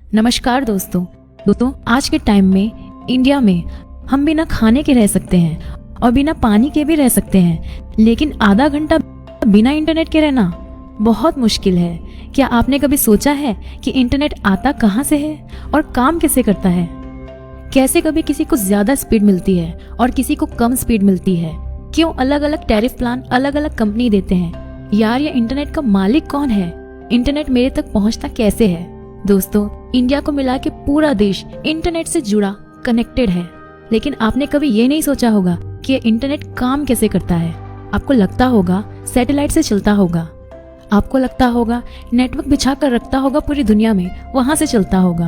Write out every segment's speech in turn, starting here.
नमस्कार दोस्तों आज के टाइम में इंडिया में हम बिना खाने के रह सकते हैं और बिना पानी के भी रह सकते हैं, लेकिन आधा घंटा बिना इंटरनेट के रहना बहुत मुश्किल है। क्या आपने कभी सोचा है कि इंटरनेट आता कहाँ से है और काम कैसे करता है? कैसे कभी किसी को ज्यादा स्पीड मिलती है और किसी को कम स्पीड मिलती है? क्यों अलग अलग टैरिफ प्लान अलग अलग कंपनी देते हैं? यार, ये इंटरनेट का मालिक कौन है? इंटरनेट मेरे तक पहुंचता कैसे है? दोस्तों, इंडिया को मिला के पूरा देश इंटरनेट से जुड़ा, कनेक्टेड है। लेकिन आपने कभी ये नहीं सोचा होगा कि ये इंटरनेट काम कैसे करता है। आपको लगता होगा सैटेलाइट से चलता होगा, आपको लगता होगा नेटवर्क बिछा कर रखता होगा पूरी दुनिया में, वहां से चलता होगा।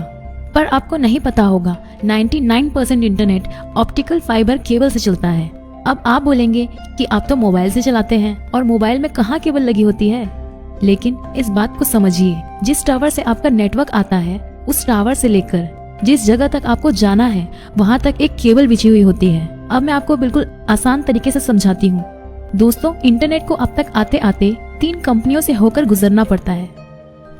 पर आपको नहीं पता होगा 99% इंटरनेट ऑप्टिकल फाइबर केबल से चलता है। अब आप बोलेंगे कि आप तो मोबाइल से चलाते हैं और मोबाइल में कहाँ केबल लगी होती है। लेकिन इस बात को समझिए, जिस टावर से आपका नेटवर्क आता है उस टावर से लेकर जिस जगह तक आपको जाना है वहां तक एक केबल बिछी हुई होती है। अब मैं आपको बिल्कुल आसान तरीके से समझाती हूँ। दोस्तों, इंटरनेट को अब तक आते आते 3 कंपनियों से होकर गुजरना पड़ता है।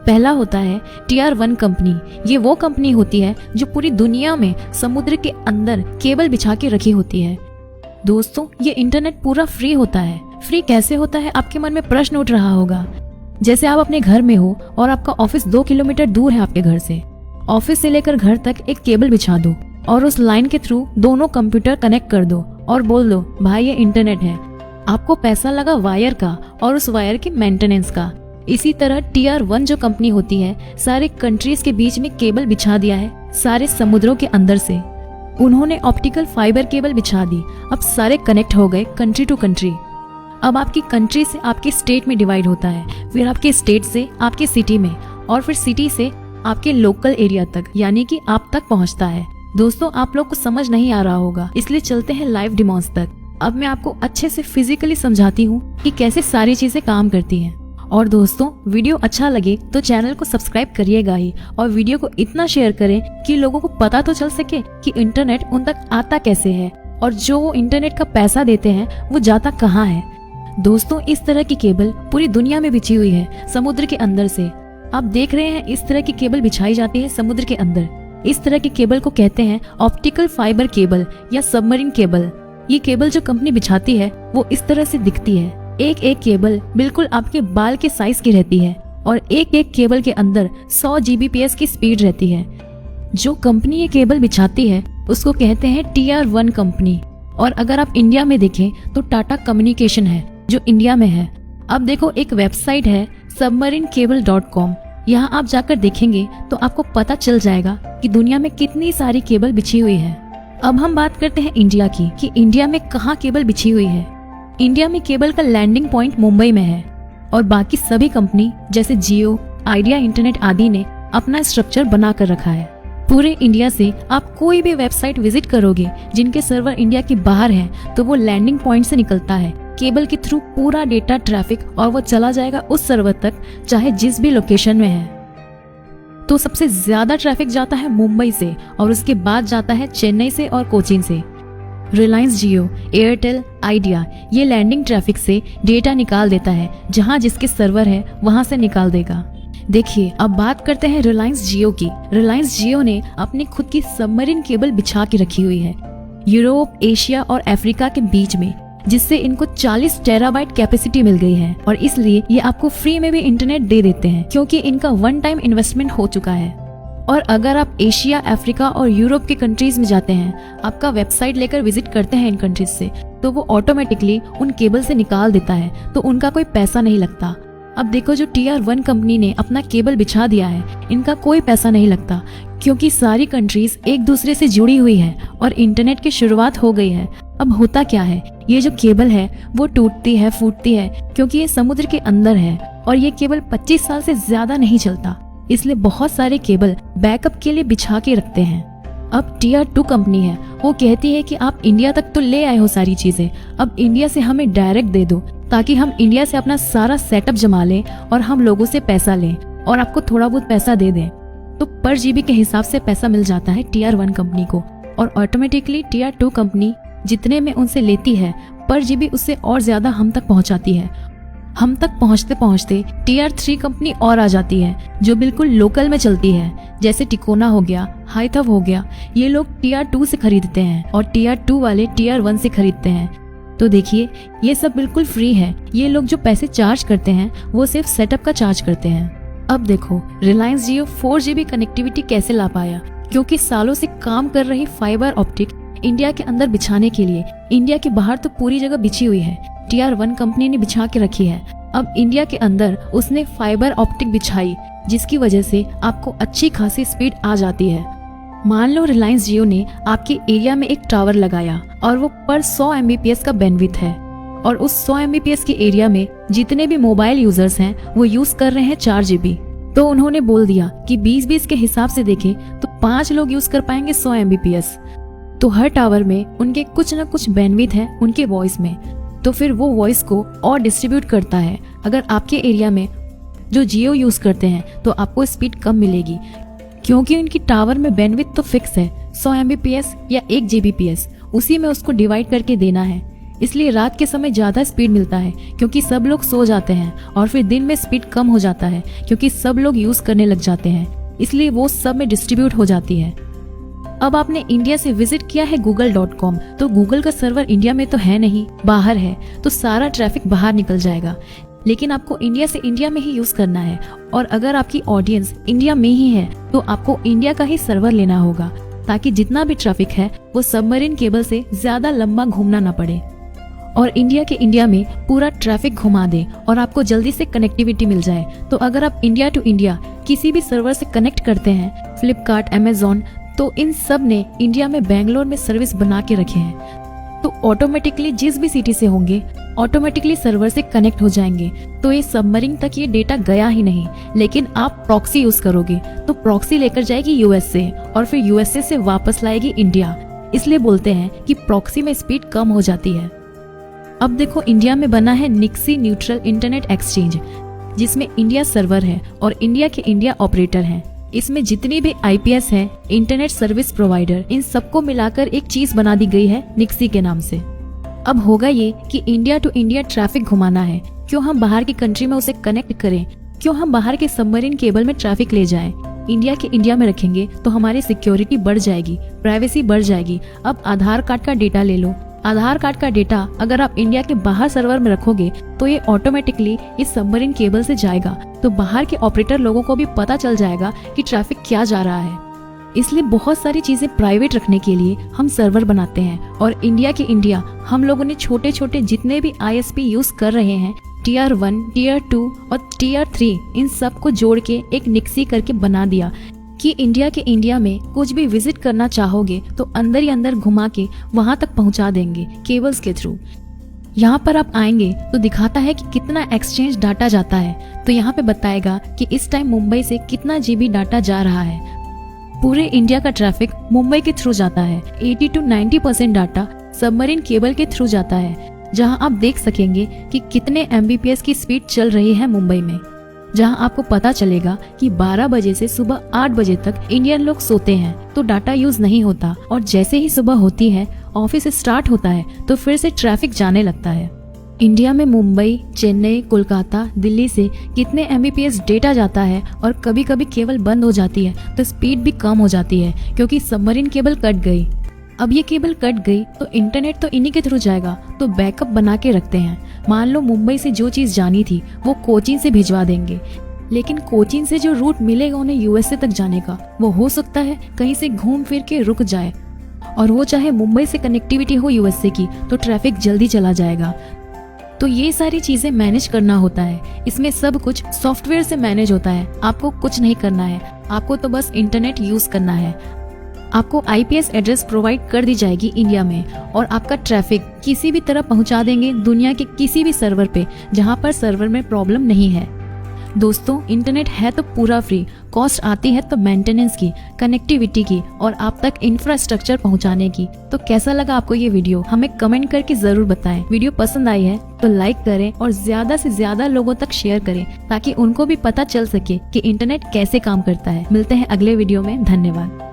पहला होता है Tier 1 कंपनी। ये वो कंपनी होती है जो पूरी दुनिया में समुद्र के अंदर केबल बिछा के रखी होती है। दोस्तों, ये इंटरनेट पूरा फ्री होता है। फ्री कैसे होता है, आपके मन में प्रश्न उठ रहा होगा। जैसे आप अपने घर में हो और आपका ऑफिस 2 किलोमीटर दूर है आपके घर से। ऑफिस से लेकर घर तक एक केबल बिछा दो और उस लाइन के थ्रू दोनों कंप्यूटर कनेक्ट कर दो और बोल दो, भाई ये इंटरनेट है। आपको पैसा लगा वायर का और उस वायर की मेंटेनेंस का। इसी तरह Tier 1 जो कंपनी होती है, सारे कंट्रीज के बीच में केबल बिछा दिया है, सारे समुद्रों के अंदर से उन्होंने ऑप्टिकल फाइबर केबल बिछा दी। अब सारे कनेक्ट हो गए कंट्री टू कंट्री। अब आपकी कंट्री से आपके स्टेट में डिवाइड होता है, फिर आपके स्टेट से आपके सिटी में, और फिर सिटी से आपके लोकल एरिया तक, यानी कि आप तक पहुंचता है। दोस्तों, आप लोग को समझ नहीं आ रहा होगा, इसलिए चलते हैं लाइव डिमोन्स तक। अब मैं आपको अच्छे से फिजिकली समझाती हूँ कि कैसे सारी चीजें काम करती हैं। और दोस्तों, वीडियो अच्छा लगे तो चैनल को सब्सक्राइब करिएगा ही, और वीडियो को इतना शेयर करें कि लोगों को पता तो चल सके कि इंटरनेट उन तक आता कैसे है और जो वो इंटरनेट का पैसा देते हैं वो जाता कहाँ है। दोस्तों, इस तरह की केबल पूरी दुनिया में बिछी हुई है, समुद्र के अंदर से। आप देख रहे हैं इस तरह की केबल बिछाई जाती है समुद्र के अंदर। इस तरह की केबल को कहते हैं ऑप्टिकल फाइबर केबल या सबमरीन केबल। ये केबल जो कंपनी बिछाती है वो इस तरह से दिखती है। एक एक केबल बिल्कुल आपके बाल के साइज की रहती है और एक एक केबल के अंदर 100 Gbps की स्पीड रहती है। जो कंपनी ये केबल बिछाती है उसको कहते हैं Tier 1 कंपनी। और अगर आप इंडिया में देखें तो टाटा कम्युनिकेशन है जो इंडिया में है। अब देखो, एक वेबसाइट है submarinecable.com। यहाँ आप जाकर देखेंगे तो आपको पता चल जाएगा कि दुनिया में कितनी सारी केबल बिछी हुई है। अब हम बात करते हैं इंडिया की, कि इंडिया में कहाँ केबल बिछी हुई है। इंडिया में केबल का लैंडिंग पॉइंट मुंबई में है और बाकी सभी कंपनी जैसे जियो, आइडिया इंटरनेट आदि ने अपना स्ट्रक्चर बना कर रखा है। पूरे इंडिया से आप कोई भी वेबसाइट विजिट करोगे जिनके सर्वर इंडिया के बाहर है तो वो लैंडिंग पॉइंट से निकलता है केबल के थ्रू पूरा डेटा ट्रैफिक, और वो चला जाएगा उस सर्वर तक चाहे जिस भी लोकेशन में है। तो सबसे ज्यादा ट्रैफिक जाता है मुंबई से और उसके बाद जाता है चेन्नई से और कोचीन से। रिलायंस जियो, एयरटेल, आइडिया ये लैंडिंग ट्रैफिक से डेटा निकाल देता है, जहां जिसके सर्वर है वहां से निकाल देगा। देखिए, अब बात करते हैं रिलायंस जियो की। रिलायंस जियो ने अपनी खुद की सबमरीन केबल बिछा के रखी हुई है यूरोप, एशिया और अफ्रीका के बीच में, जिससे इनको 40 टेराबाइट कैपेसिटी मिल गई है। और इसलिए ये आपको फ्री में भी इंटरनेट दे देते हैं, क्योंकि इनका 1 टाइम इन्वेस्टमेंट हो चुका है। और अगर आप एशिया, अफ्रीका और यूरोप के कंट्रीज में जाते हैं, आपका वेबसाइट लेकर विजिट करते हैं इन कंट्रीज से, तो वो ऑटोमेटिकली उन केबल से निकाल देता है, तो उनका कोई पैसा नहीं लगता। अब देखो, जो Tier 1 कंपनी ने अपना केबल बिछा दिया है, इनका कोई पैसा नहीं लगता, क्योंकि सारी कंट्रीज एक दूसरे से जुड़ी हुई है और इंटरनेट की शुरुआत हो गई है। अब होता क्या है, ये जो केबल है वो टूटती है, फूटती है, क्योंकि ये समुद्र के अंदर है और ये केबल 25 साल से ज्यादा नहीं चलता। इसलिए बहुत सारे केबल बैकअप के लिए बिछा के रखते हैं। अब Tier 2 कंपनी है, वो कहती है कि आप इंडिया तक तो ले आए हो सारी चीजें, अब इंडिया से हमें डायरेक्ट दे दो, ताकि हम इंडिया से अपना सारा सेटअप जमा लें और हम लोगों से पैसा लें और आपको थोड़ा बहुत पैसा दे दें। तो पर जीबी के हिसाब से पैसा मिल जाता है Tier 1 कंपनी को, और ऑटोमेटिकली Tier 2 कंपनी जितने में उनसे लेती है पर जीबी उससे और ज्यादा हम तक पहुंचाती है। हम तक पहुंचते पहुंचते टीयर 3 कंपनी और आ जाती है जो बिल्कुल लोकल में चलती है, जैसे टिकोना हो गया, हाइथव हो गया। ये लोग टीयर 2 से खरीदते हैं और टीयर 2 वाले टीयर 1 से खरीदते हैं। तो देखिए ये सब बिल्कुल फ्री है। ये लोग जो पैसे चार्ज करते हैं वो सिर्फ सेटअप का चार्ज करते हैं। अब देखो रिलायंस जियो 4GB कनेक्टिविटी कैसे ला पाया, क्योंकि सालों से काम कर रही फाइबर ऑप्टिक इंडिया के अंदर बिछाने के लिए इंडिया के बाहर तो पूरी जगह बिछी हुई है, टीयर 1 कंपनी ने बिछा के रखी है। अब इंडिया के अंदर उसने फाइबर ऑप्टिक बिछाई, जिसकी वजह से आपको अच्छी खासी स्पीड आ जाती है। मान लो रिलायंस जियो ने आपके एरिया में एक टावर लगाया और वो पर 100 MBPS का बैंडविड्थ है, और उस 100 MBPS के एरिया में जितने भी मोबाइल यूजर्स हैं वो यूज कर रहे हैं 4GB। तो उन्होंने बोल दिया कि 20-20 के हिसाब से देखें तो 5 लोग यूज कर पाएंगे 100 MBPS। तो हर टावर में उनके कुछ न कुछ बैंडविड्थ है उनके वॉइस में, तो फिर वो वॉइस को और डिस्ट्रीब्यूट करता है। अगर आपके एरिया में जो जियो यूज करते हैं तो आपको स्पीड कम मिलेगी, क्योंकि उनकी टावर में बैंडविड्थ तो फिक्स है 100 MBPS या 1 Gbps, उसी में उसको डिवाइड करके देना है। इसलिए रात के समय ज्यादा स्पीड मिलता है क्योंकि सब लोग सो जाते हैं, और फिर दिन में स्पीड कम हो जाता है क्योंकि सब लोग यूज करने लग जाते हैं, इसलिए वो सब में डिस्ट्रीब्यूट हो जाती है। अब आपने इंडिया से विजिट किया है google.com, तो गूगल का सर्वर इंडिया में तो है नहीं, बाहर है, तो सारा ट्रैफिक बाहर निकल जाएगा। लेकिन आपको इंडिया से इंडिया में ही यूज करना है, और अगर आपकी ऑडियंस इंडिया में ही है तो आपको इंडिया का ही सर्वर लेना होगा, ताकि जितना भी ट्रैफिक है वो सबमरीन केबल से ज्यादा लंबा घूमना ना पड़े, और इंडिया के इंडिया में पूरा ट्रैफिक घुमा दे और आपको जल्दी से कनेक्टिविटी मिल जाए। तो अगर आप इंडिया टू इंडिया किसी भी सर्वर से कनेक्ट करते हैं, फ्लिपकार्ट, अमेजोन, तो इन सब ने इंडिया में बेंगलोर में सर्विस बना के रखे हैं, तो ऑटोमेटिकली जिस भी सिटी से होंगे ऑटोमेटिकली सर्वर से कनेक्ट हो जाएंगे। तो ये सबमरीन तक ये डेटा गया ही नहीं, लेकिन आप प्रॉक्सी यूज करोगे तो प्रॉक्सी लेकर जाएगी यूएस से, और फिर यूएसए से वापस लाएगी इंडिया। इसलिए बोलते हैं कि प्रॉक्सी में स्पीड कम हो जाती है। अब देखो इंडिया में बना है निक्सी न्यूट्रल इंटरनेट एक्सचेंज, जिसमें इंडिया सर्वर है और इंडिया के इंडिया ऑपरेटर हैं। इसमें जितनी भी IPS है, इंटरनेट सर्विस प्रोवाइडर, इन सबको मिलाकर एक चीज बना दी गई है निक्सी के नाम से। अब होगा ये कि इंडिया टू इंडिया ट्रैफिक घुमाना है, क्यों हम बाहर की कंट्री में उसे कनेक्ट करें, क्यों हम बाहर के सबमरीन केबल में ट्रैफिक ले जाएं। इंडिया के इंडिया में रखेंगे तो हमारी सिक्योरिटी बढ़ जाएगी, प्राइवेसी बढ़ जाएगी। अब आधार कार्ड का डेटा ले लो, आधार कार्ड का डेटा अगर आप इंडिया के बाहर सर्वर में रखोगे तो ये ऑटोमेटिकली इस सबमरीन केबल से जाएगा, तो बाहर के ऑपरेटर लोगों को भी पता चल जाएगा कि ट्रैफिक क्या जा रहा है। इसलिए बहुत सारी चीजें प्राइवेट रखने के लिए हम सर्वर बनाते हैं, और इंडिया के इंडिया हम लोगों ने छोटे छोटे जितने भी ISP यूज कर रहे हैं, टीयर 1, टीयर 2 और टीयर 3, इन सब को जोड़ के एक निक्सी करके बना दिया कि इंडिया के इंडिया में कुछ भी विजिट करना चाहोगे तो अंदर ही अंदर घुमा के वहां तक पहुंचा देंगे केबल्स के थ्रू। यहाँ पर आप आएंगे तो दिखाता है कि कितना एक्सचेंज डाटा जाता है, तो यहाँ पे बताएगा कि इस टाइम मुंबई से कितना GB डाटा जा रहा है। पूरे इंडिया का ट्रैफिक मुंबई के थ्रू जाता है। 80 to 90% डाटा सबमरीन केबल के थ्रू जाता है, जहां आप देख सकेंगे कि कितने MBPS की स्पीड चल रही है मुंबई में, जहां आपको पता चलेगा कि 12 बजे से सुबह 8 बजे तक इंडियन लोग सोते हैं तो डाटा यूज नहीं होता, और जैसे ही सुबह होती है, ऑफिस स्टार्ट होता है, तो फिर से ट्रैफिक जाने लगता है। इंडिया में मुंबई, चेन्नई, कोलकाता, दिल्ली से कितने MBPS डेटा जाता है, और कभी कभी केबल बंद हो जाती है तो स्पीड भी कम हो जाती है क्योंकि सबमरीन केबल कट गई। अब ये केबल कट गई तो इंटरनेट तो इन्हीं के थ्रू जाएगा, तो बैकअप बना के रखते हैं। मान लो मुंबई से जो चीज जानी थी वो कोचीन से भिजवा देंगे, लेकिन कोचीन से जो रूट मिलेगा उन्हें USA तक जाने का, वो हो सकता है कहीं से घूम फिर के रुक जाए, और वो चाहे मुंबई से कनेक्टिविटी हो USA की तो ट्रैफिक जल्दी चला जाएगा। तो ये सारी चीजें मैनेज करना होता है। इसमें सब कुछ सॉफ्टवेयर से मैनेज होता है, आपको कुछ नहीं करना है, आपको तो बस इंटरनेट यूज करना है। आपको IPS एड्रेस प्रोवाइड कर दी जाएगी इंडिया में, और आपका ट्रैफिक किसी भी तरह पहुंचा देंगे दुनिया के किसी भी सर्वर पे जहां पर सर्वर में प्रॉब्लम नहीं है। दोस्तों, इंटरनेट है तो पूरा फ्री, कॉस्ट आती है तो मेंटेनेंस की, कनेक्टिविटी की, और आप तक इंफ्रास्ट्रक्चर पहुंचाने की। तो कैसा लगा आपको ये वीडियो, हमें कमेंट करके जरूर बताएं। वीडियो पसंद आई है तो लाइक करें और ज्यादा से ज्यादा लोगों तक शेयर करें, ताकि उनको भी पता चल सके कि इंटरनेट कैसे काम करता है। मिलते हैं अगले वीडियो में, धन्यवाद।